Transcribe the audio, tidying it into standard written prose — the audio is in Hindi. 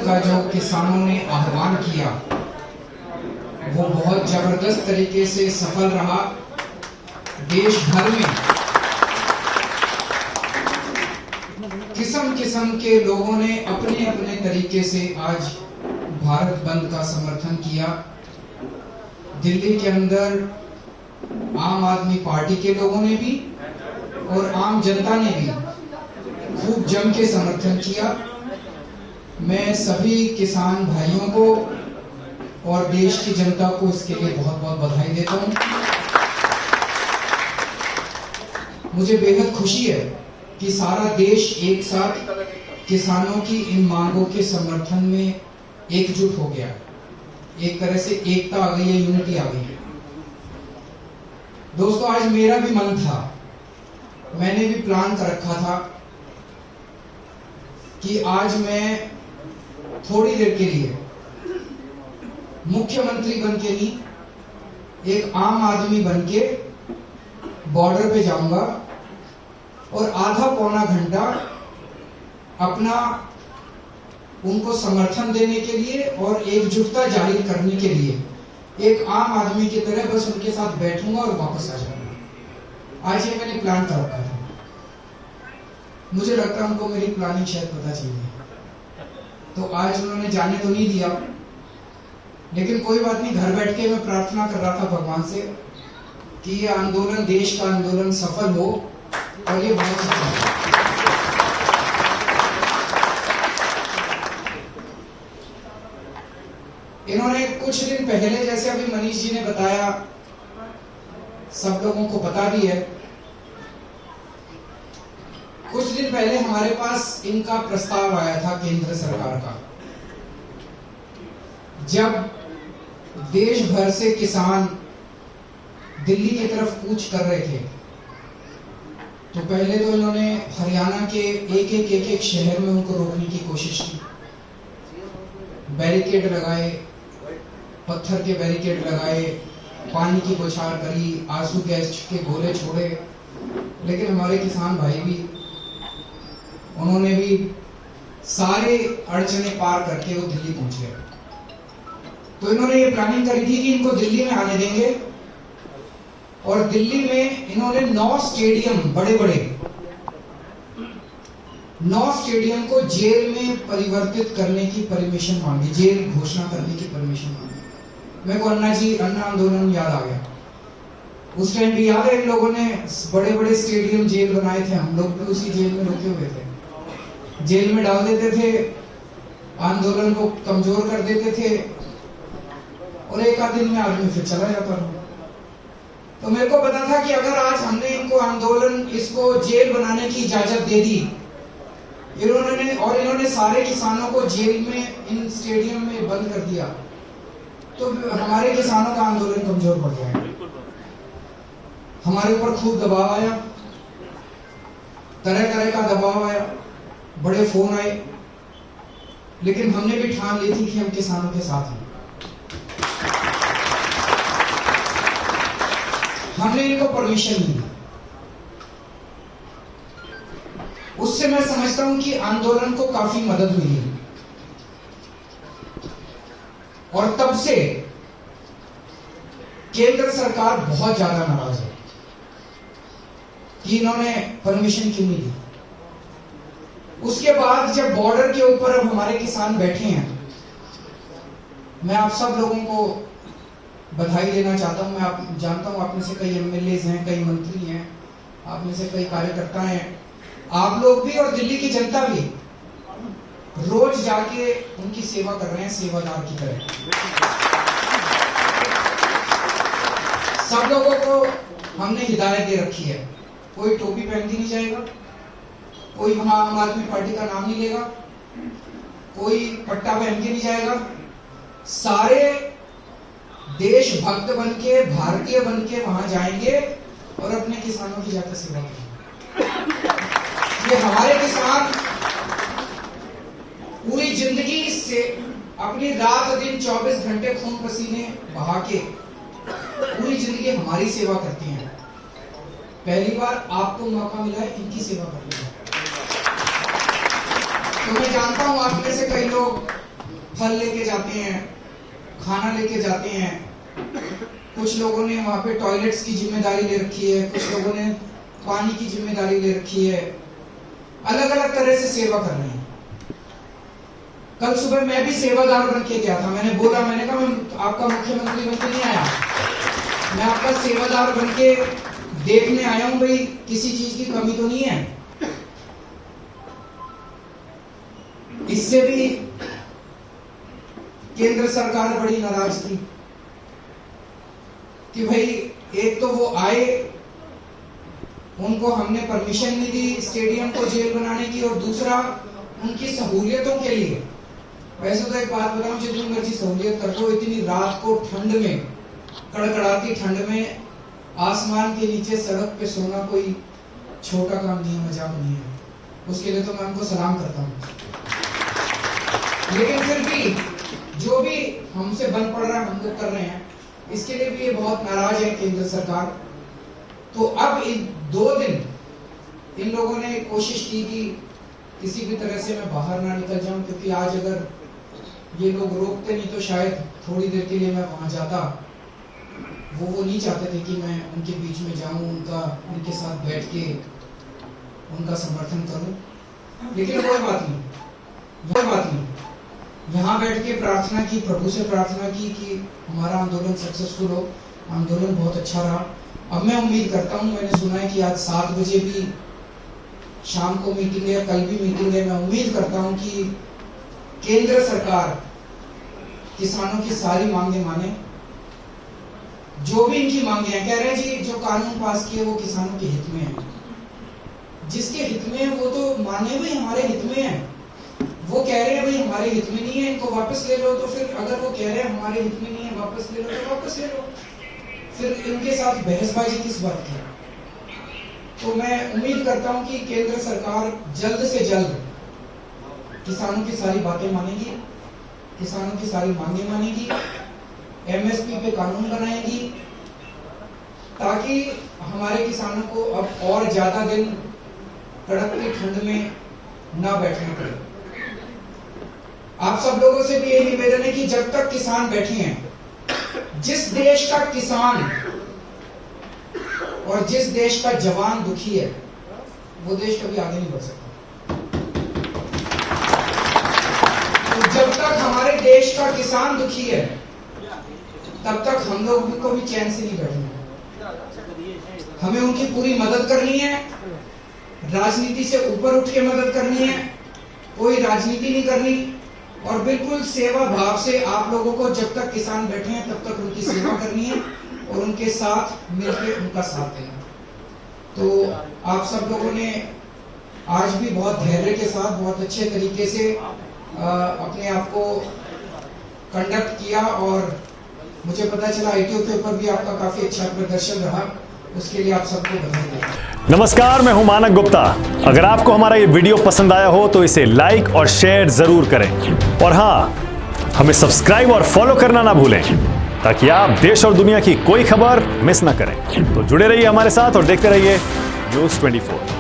का जो किसानों ने आह्वान किया वो बहुत जबरदस्त तरीके से सफल रहा। देश भर में किस्म किस्म के लोगों ने अपने अपने तरीके से आज भारत बंद का समर्थन किया। दिल्ली के अंदर आम आदमी पार्टी के लोगों ने भी और आम जनता ने भी खूब जम के समर्थन किया। मैं सभी किसान भाइयों को और देश की जनता को इसके लिए बहुत बहुत बधाई देता हूं। मुझे बेहद खुशी है कि सारा देश एक साथ किसानों की इन मांगों के समर्थन में एकजुट हो गया। एक तरह से एकता आ गई है, यूनिटी आ गई है। दोस्तों, आज मेरा भी मन था, मैंने भी प्लान कर रखा था कि आज मैं थोड़ी देर के लिए मुख्यमंत्री बन के नहीं, एक आम आदमी बन के बॉर्डर पे जाऊंगा और आधा पौना घंटा अपना उनको समर्थन देने के लिए और एकजुटता जाहिर करने के लिए एक आम आदमी की तरह बस उनके साथ बैठूंगा और वापस आ जाऊंगा। आज ये मैंने प्लान कर रखा था। मुझे लगता है उनको मेरी प्लानिंग शायद पता चली, तो आज उन्होंने जाने तो नहीं दिया, लेकिन कोई बात नहीं। घर बैठ के मैं प्रार्थना कर रहा था भगवान से कि ये आंदोलन, देश का आंदोलन सफल हो, और ये बहुत सफल हो। इन्होंने कुछ दिन पहले, जैसे अभी मनीष जी ने बताया, सब लोगों को पता भी है, कुछ दिन पहले हमारे पास इनका प्रस्ताव आया था केंद्र सरकार का। जब देश भर से किसान दिल्ली की तरफ कूच कर रहे थे, तो पहले तो इन्होंने हरियाणा के एक एक शहर में उनको रोकने की कोशिश की। बैरिकेड लगाए, पत्थर के बैरिकेड लगाए, पानी की बौछार करी, आंसू गैस के गोले छोड़े, लेकिन हमारे किसान भाई भी, उन्होंने भी सारे अड़चने पार करके वो दिल्ली पहुंच गए। तो इन्होंने ये प्लानिंग करी थी कि इनको दिल्ली में आने देंगे, और दिल्ली में इन्होंने 9 स्टेडियम, बड़े बड़े 9 स्टेडियम को जेल में परिवर्तित करने की परमिशन मांगी, जेल घोषणा करने की परमिशन मांगी। मेरे को अन्ना आंदोलन याद आ गया। उस टाइम भी याद है, इन लोगों ने बड़े बड़े स्टेडियम, जेल बनाए थे। हम लोग भी उसी जेल में रुके हुए थे। जेल में डाल देते थे, आंदोलन को कमजोर कर देते थे, और एक आध दिन में आदमी फिर चला जाता था। तो मेरे को पता था कि अगर आज हमने इनको आंदोलन, इसको जेल बनाने की इजाजत दे दी, इन्होंने सारे किसानों को जेल में, इन स्टेडियम में बंद कर दिया, तो हमारे किसानों का आंदोलन कमजोर पड़ जाएगा। हमारे ऊपर खूब दबाव आया, तरह तरह का दबाव आया, बड़े फोन आए, लेकिन हमने भी ठान ली थी कि हम किसानों के साथ हैं। हमने इनको परमिशन नहीं दी। उससे मैं समझता हूं कि आंदोलन को काफी मदद मिली, और तब से केंद्र सरकार बहुत ज्यादा नाराज है कि इन्होंने परमिशन क्यों नहीं दी। उसके बाद जब बॉर्डर के ऊपर अब हमारे किसान बैठे हैं, मैं आप सब लोगों को बधाई देना चाहता हूं। मैं आप जानता हूं, आप में से कई एमएलए हैं, कई मंत्री हैं, आप में से कई कार्यकर्ता हैं, आप लोग भी और दिल्ली की जनता भी रोज जाके उनकी सेवा कर रहे हैं, सेवादार की तरह। सब लोगों को हमने हिदायत दे रखी है, कोई टोपी पहन के नहीं जाएगा, कोई वहां आम आदमी पार्टी का नाम नहीं लेगा, कोई पट्टा पहन के नहीं जाएगा। सारे देशभक्त बन के, भारतीय बन के वहां जाएंगे और अपने किसानों की जाकर सेवा करेंगे। ये हमारे किसान पूरी जिंदगी से अपनी रात दिन 24 घंटे खून पसीने बहा के पूरी जिंदगी हमारी सेवा करते हैं। पहली बार आपको मौका मिला है इनकी सेवा करने का। तो मैं जानता हूं आप में से कई लोग फल लेके जाते हैं, खाना लेके जाते हैं। कुछ लोगों ने वहाँ पे टॉयलेट्स की जिम्मेदारी ले रखी है, कुछ लोगों ने पानी की जिम्मेदारी ले रखी है। अलग अलग तरह से सेवा कर रहे हैं। कल सुबह मैं भी सेवादार बन के गया था। मैंने कहा मैं आपका मुख्यमंत्री बन के नहीं आया, मैं आपका सेवादार बन के देखने आया हूं भाई किसी चीज की कमी तो नहीं है। इससे भी केंद्र सरकार बड़ी नाराज थी कि भाई एक तो वो आए, उनको हमने परमिशन नहीं दी स्टेडियम को जेल बनाने की, और दूसरा उनकी सहूलियतों के लिए। वैसे तो एक बात बताऊं, जितनी मर्जी सहूलियत कर दो, इतनी रात को ठंड में, कड़कड़ाती ठंड में आसमान के नीचे सड़क पे सोना कोई छोटा काम नहीं है, मजाक नहीं है। उसके लिए तो मैं उनको सलाम करता हूँ। लेकिन फिर भी जो भी हमसे बन पड़ रहा है हम लोग कर रहे हैं, इसके लिए भी ये बहुत नाराज है केंद्र सरकार। तो अब इन 2 दिन इन लोगों ने कोशिश की कि किसी भी तरह से मैं बाहर ना निकल जाऊं, क्योंकि आज अगर ये लोग रोकते नहीं तो शायद थोड़ी देर के लिए मैं वहां जाता। वो नहीं चाहते थे कि मैं उनके बीच में जाऊं, उनके साथ बैठ के उनका समर्थन करूं। लेकिन कोई बात नहीं, यहाँ बैठ के प्रार्थना की, प्रभु से प्रार्थना की कि हमारा आंदोलन सक्सेसफुल हो। आंदोलन बहुत अच्छा रहा। अब मैं उम्मीद करता हूँ, मैंने सुना है कि आज 7 बजे भी शाम को मीटिंग है, कल भी मीटिंग है। मैं उम्मीद करता हूँ कि केंद्र सरकार किसानों की सारी मांगे माने। जो भी इनकी मांगे हैं, कह रहे हैं जी जो कानून पास किए वो किसानों के हित में है। जिसके हित में है वो तो माने भाई हमारे हित में है। वो कह रहे हैं भाई हमारे हित में नहीं है, इनको वापस ले लो। तो फिर अगर वो कह रहे हैं हमारे हित में नहीं है, वापस ले लो, तो वापस ले लो। फिर इनके साथ बहसबाजी किस बात की? तो मैं उम्मीद करता हूं कि केंद्र सरकार जल्द से जल्द किसानों की सारी बातें मानेगी, किसानों की सारी मांगे मानेगी, एमएसपी पे कानून बनाएगी, ताकि हमारे किसानों को अब और ज्यादा दिन कड़कती ठंड में ना बैठना पड़े। आप सब लोगों से भी यही निवेदन है कि जब तक किसान बैठे हैं, जिस देश का किसान और जिस देश का जवान दुखी है, वो देश कभी आगे नहीं बढ़ सकता। तो जब तक हमारे देश का किसान दुखी है, तब तक हम लोग को भी चैन से नहीं बैठना। हमें उनकी पूरी मदद करनी है, राजनीति से ऊपर उठ के मदद करनी है, कोई राजनीति नहीं करनी, और बिल्कुल सेवा भाव से आप लोगों को जब तक किसान बैठे हैं तब तक उनकी सेवा करनी है और उनके साथ मिलकर उनका साथ देना। तो आप सब लोगों ने आज भी बहुत धैर्य के साथ, बहुत अच्छे तरीके से अपने आप को कंडक्ट किया, और मुझे पता चला ITO के ऊपर भी आपका काफी अच्छा प्रदर्शन रहा। उसके लिए आप सबको बधाई। नमस्कार, मैं हूं मानक गुप्ता। अगर आपको हमारा ये वीडियो पसंद आया हो तो इसे लाइक और शेयर जरूर करें, और हाँ, हमें सब्सक्राइब और फॉलो करना ना भूलें, ताकि आप देश और दुनिया की कोई खबर मिस ना करें। तो जुड़े रहिए हमारे साथ और देखते रहिए न्यूज़ 24।